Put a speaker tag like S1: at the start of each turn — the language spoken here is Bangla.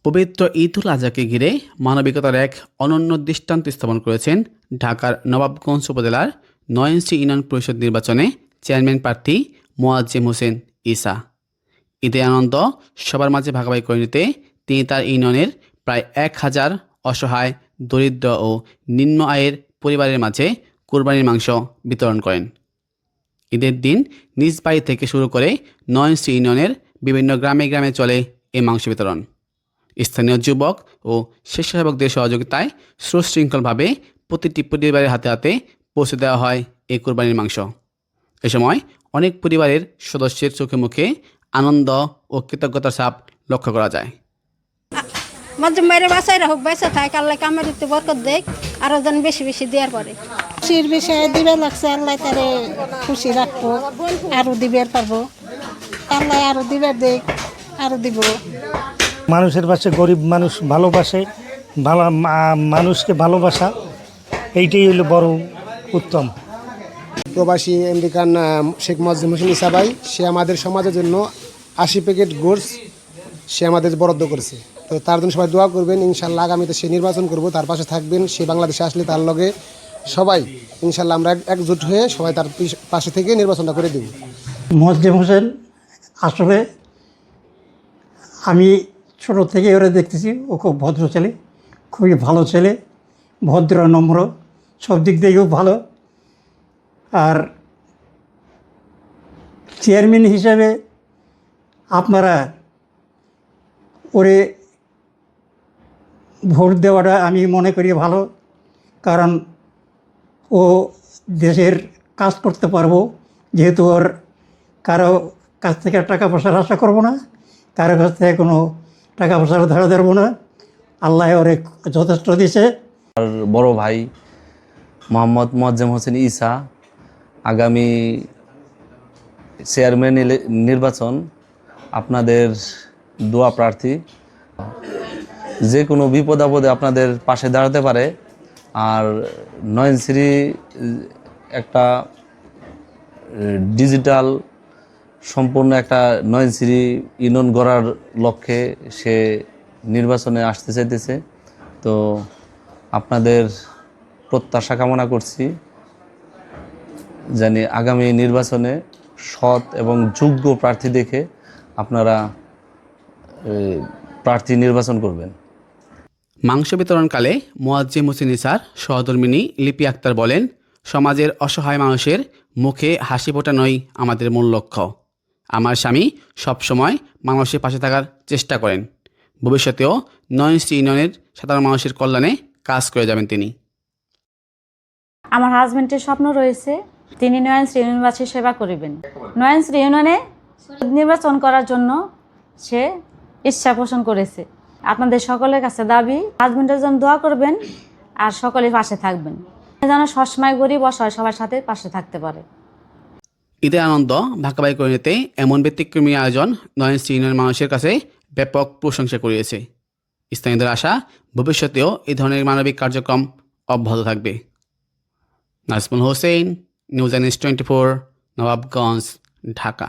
S1: পবিত্র ঈদুল আজহাকে ঘিরে মানবিকতার এক অনন্য দৃষ্টান্ত স্থাপন করেছেন ঢাকার নবাবগঞ্জ উপজেলার ৯ ইউনিয়ন পরিষদ নির্বাচনে চেয়ারম্যান প্রার্থী মোয়াজ্জেম হোসেন ঈসা। ঈদের আনন্দ সবার মাঝে ভাগাভাগি করে নিতে তিনি তার ইউনিয়নের প্রায় ১,০০০ অসহায়, দরিদ্র ও নিম্ন আয়ের পরিবারের মাঝে কোরবানির মাংস বিতরণ করেন। ঈদের দিন নিজ বাড়ি থেকে শুরু করে ৯ ইউনিয়নের বিভিন্ন গ্রামে গ্রামে চলে এই মাংস বিতরণ। স্থানীয় যুবক ও স্বেচ্ছাসেবকদের সহযোগিতায় সুশৃঙ্খলভাবে প্রতিটি পরিবারের হাতে হাতে পৌঁছে দেওয়া হয় এই কোরবানির মাংস। এ সময় অনেক পরিবারের সদস্যের চোখে মুখে আনন্দ ও কৃতজ্ঞতার ছাপ লক্ষ্য করা যায়।
S2: মেরে বাসায় হোক বেঁচে থাক, আল্লাহ কামের দিতে বরকত দেখ, আরো যেন বেশি বেশি দেওয়ার পরে খুশির বিষয়ে দিবে লাগছে, আল্লাহ তারে খুশি রাখবো, আরো দিবে পারবো, আল্লাহ আরো দিবে দেখ, আরো দিব।
S3: মানুষের পাশে গরিব মানুষ ভালোবাসে, ভালো মানুষকে ভালোবাসা, এইটাই হলো বড় উত্তম।
S4: প্রবাসী আমেরিকান শেখ মোয়াজ্জেম হোসেন ঈসা ভাই, সে আমাদের সমাজের জন্য ৮০ প্যাকেট গোস্ত সে আমাদের বরাদ্দ করেছে। তো তার জন্য সবাই দোয়া করবেন। ইনশাল্লাহ আগামীতে সে নির্বাচন করব, তার পাশে থাকবেন। সে বাংলাদেশে আসলে তার লগে সবাই ইনশাল্লাহ আমরা একজোট হয়ে সবাই তার পাশে থেকে নির্বাচনটা করে দেব।
S5: মোয়াজ্জেম হোসেন আসলে আমি ছোটো থেকে ওরা দেখতেছি, ও খুব ভদ্র ছেলে, খুবই ভালো ছেলে, ভদ্র নম্র, সব দিক থেকেও ভালো। আর চেয়ারম্যান হিসাবে আপনারা ওরে ভোট দেওয়াটা আমি মনে করি ভালো, কারণ ও দেশের কাজ করতে পারবো, যেহেতু ওর কারো কাছ থেকে টাকা পয়সার আশা করবো না, কারো কাছ থেকে কোনো টাকা পয়সার ধারা ধরবো না। আল্লাহ ওরে যথেষ্ট দিয়েছে।
S6: আর বড় ভাই মোহাম্মদ মোয়াজ্জেম হোসেন ঈসা আগামী চেয়ারম্যান নির্বাচন আপনাদের দোয়া প্রার্থী, যে কোনো বিপদ আপদে আপনাদের পাশে দাঁড়াতে পারে। আর নয়নশ্রী একটা ডিজিটাল সম্পূর্ণ একটা নয়নশ্রী ইউনিয়ন গড়ার লক্ষ্যে সে নির্বাচনে আসতে চাইতেছে। তো আপনাদের প্রত্যাশা কামনা করছি, জানি আগামী নির্বাচনে সৎ এবং যোগ্য প্রার্থী দেখে আপনারা প্রার্থী নির্বাচন করবেন।
S1: মাংস বিতরণকালে মোয়াজ্জেম হোসেন ঈসার সহধর্মিণী লিপি আক্তার বলেন, সমাজের অসহায় মানুষের মুখে হাসি ফোটানোই আমাদের মূল লক্ষ্য। আমার স্বামী সবসময় মানুষের পাশে থাকার চেষ্টা করেন। ভবিষ্যতেও ৯ ইউনিয়নের সাধারণ মানুষের কল্যাণে কাজ করে যাবেন তিনি।
S7: আমার হাজবেন্ডের স্বপ্ন রয়েছে, তিনি নয়নশ্রী ইউনিয়নবাসীর সেবা করিবেন। নয়নশ্রী ইউনিয়নে নির্বাচন করার জন্য সে ইচ্ছা পোষণ করেছে। আপনাদের সকলের কাছে দাবি, হাজবেন্ডের জন্য দোয়া করবেন আর সকলের পাশে থাকবেন, যেন সবসময় গরিব অসহায় সবার সাথে পাশে থাকতে পারে।
S1: ঈদের আনন্দ ভাগাভাগি করে নিতে এমন ব্যতিক্রমী আয়োজন ৯ ইউনিয়নের মানুষের কাছে ব্যাপক প্রশংসা কুড়িয়েছে। স্থানীয়দের আশা, ভবিষ্যতেও এই ধরনের মানবিক কার্যক্রম অব্যাহত থাকবে। Nazmul Hossain, news NS 24, Nawabganj, Dhaka.